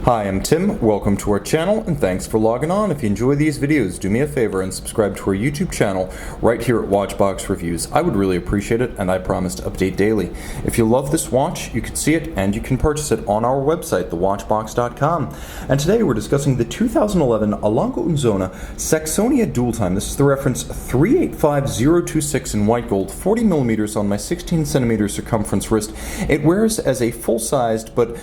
Hi, I'm Tim. Welcome to our channel and thanks for logging on. If you enjoy these videos, do me a favor and subscribe to our YouTube channel right here at Watchbox Reviews. I would really appreciate it and I promise to update daily. If you love this watch, you can see it and you can purchase it on our website, thewatchbox.com. And today we're discussing the 2011 A Lange Sohne Saxonia dual time. This is the reference 385026 in white gold, 40 millimeters on my 16 centimeter circumference wrist. It wears as a full-sized but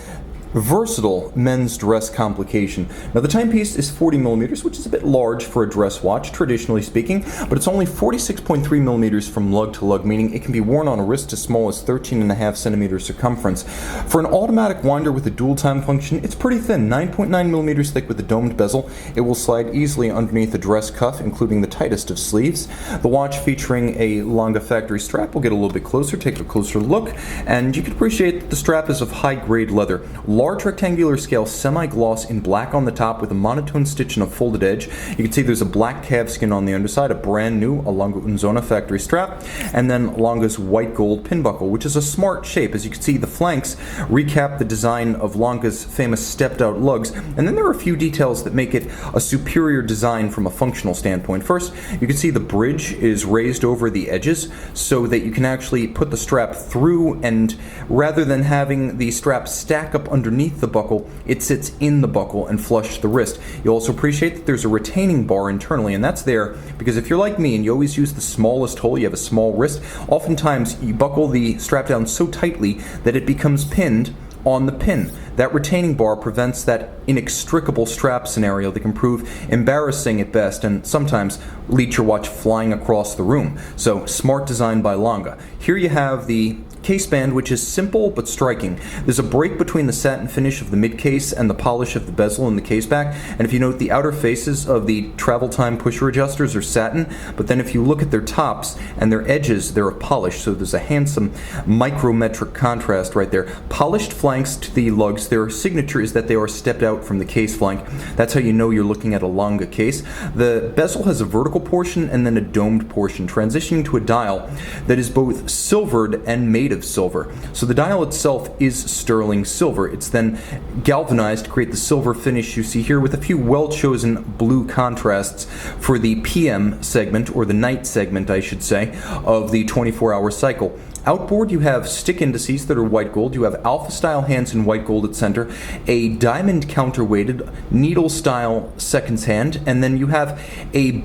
versatile men's dress complication. Now the timepiece is 40 millimeters, which is a bit large for a dress watch, traditionally speaking, but it's only 46.3 millimeters from lug to lug, meaning it can be worn on a wrist as small as 13.5 centimeters circumference. For an automatic winder with a dual time function, it's pretty thin, 9.9 millimeters thick with a domed bezel. It will slide easily underneath the dress cuff, including the tightest of sleeves. The watch featuring a Lange factory strap. We'll get a little bit closer, take a closer look, and you can appreciate that the strap is of high-grade leather. Large rectangular scale semi-gloss in black on the top with a monotone stitch and a folded edge. You can see there's a black calfskin on the underside, a brand new A Lange Sohne factory strap, and then Lange's white gold pin buckle, which is a smart shape. As you can see, the flanks recap the design of Lange's famous stepped-out lugs, and then there are a few details that make it a superior design from a functional standpoint. First, you can see the bridge is raised over the edges so that you can actually put the strap through, and rather than having the strap stack up underneath the buckle, it sits in the buckle and flush the wrist. You'll also appreciate that there's a retaining bar internally, and that's there because if you're like me and you always use the smallest hole, you have a small wrist, oftentimes you buckle the strap down so tightly that it becomes pinned on the pin. That retaining bar prevents that inextricable strap scenario that can prove embarrassing at best and sometimes lead your watch flying across the room. So, smart design by Lange. Here you have the case band, which is simple but striking. There's a break between the satin finish of the mid case and the polish of the bezel in the case back, and if you note, the outer faces of the travel time pusher adjusters are satin, but then if you look at their tops and their edges, they're polished, so there's a handsome micrometric contrast right there. Polished flanks to the lugs. Their signature is that they are stepped out from the case flank. That's how you know you're looking at a Lange case. The bezel has a vertical portion and then a domed portion, transitioning to a dial that is both silvered and made of silver. So the dial itself is sterling silver. It's then galvanized to create the silver finish you see here with a few well-chosen blue contrasts for the PM segment, or the night segment I should say, of the 24-hour cycle. Outboard, you have stick indices that are white gold. You have alpha-style hands in white gold at center, a diamond counterweighted needle-style seconds hand, and then you have a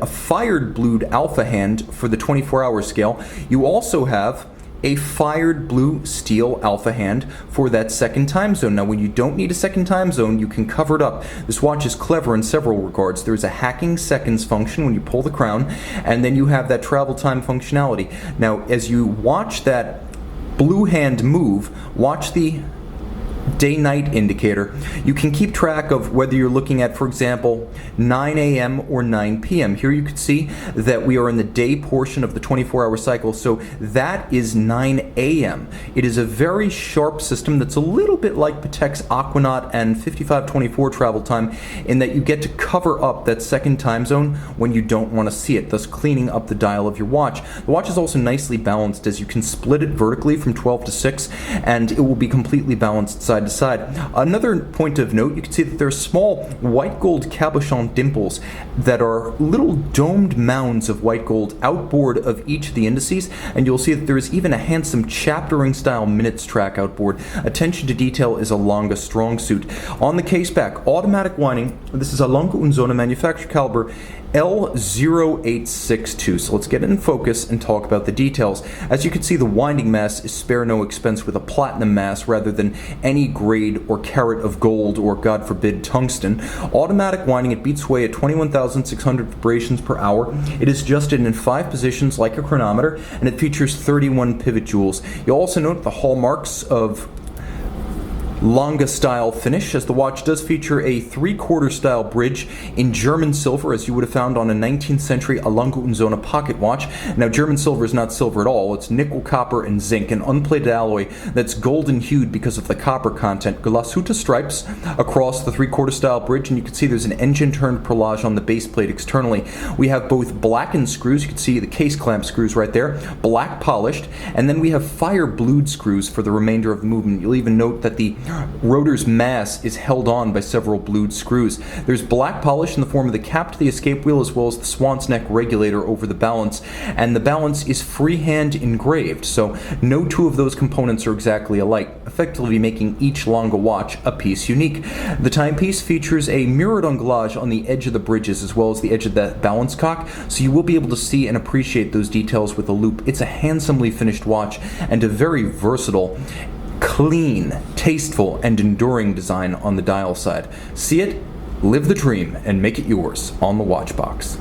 fired blued alpha hand for the 24-hour scale. You also have a fired blue steel alpha hand for that second time zone. Now, when you don't need a second time zone, you can cover it up. This watch is clever in several regards. There's a hacking seconds function when you pull the crown, and then you have that travel time functionality. Now, as you watch that blue hand move, watch the day-night indicator. You can keep track of whether you're looking at, for example, 9 a.m. or 9 p.m. Here you can see that we are in the day portion of the 24-hour cycle, so that is 9 a.m. It is a very sharp system that's a little bit like Patek's Aquanaut and 5524 travel time in that you get to cover up that second time zone when you don't want to see it, thus cleaning up the dial of your watch. The watch is also nicely balanced, as you can split it vertically from 12 to 6 and it will be completely balanced side to side. Another point of note, you can see that there are small white gold cabochon dimples that are little domed mounds of white gold outboard of each of the indices, and you'll see that there is even a handsome chaptering style minutes track outboard. Attention to detail is a Lange strong suit. On the case back, automatic winding. This is a Lange Sohne manufacturer caliber L0862. So let's get it in focus and talk about the details. As you can see, the winding mass is spare no expense with a platinum mass rather than any grade or carat of gold or, God forbid, tungsten. Automatic winding, it beats away at 21,600 vibrations per hour. It is adjusted in 5 positions like a chronometer, and it features 31 pivot jewels. You'll also note the hallmarks of Lange style finish, as the watch does feature a 3/4 style bridge in German silver, as you would have found on a 19th century A Lange Sohne pocket watch. Now, German silver is not silver at all. It's nickel, copper, and zinc, an unplated alloy that's golden hued because of the copper content. Glashütte stripes across the 3/4 style bridge, and you can see there's an engine turned perlage on the base plate externally. We have both blackened screws. You can see the case clamp screws right there, black polished, and then we have fire blued screws for the remainder of the movement. You'll even note that the Rotor's mass is held on by several blued screws. There's black polish in the form of the cap to the escape wheel as well as the swan's neck regulator over the balance, and the balance is freehand engraved, so no two of those components are exactly alike, effectively making each Lange watch a piece unique. The timepiece features a mirrored anglage on the edge of the bridges as well as the edge of the balance cock, so you will be able to see and appreciate those details with a loop. It's a handsomely finished watch and a very versatile, clean, tasteful, and enduring design on the dial side. See it, live the dream, and make it yours on the Watchbox.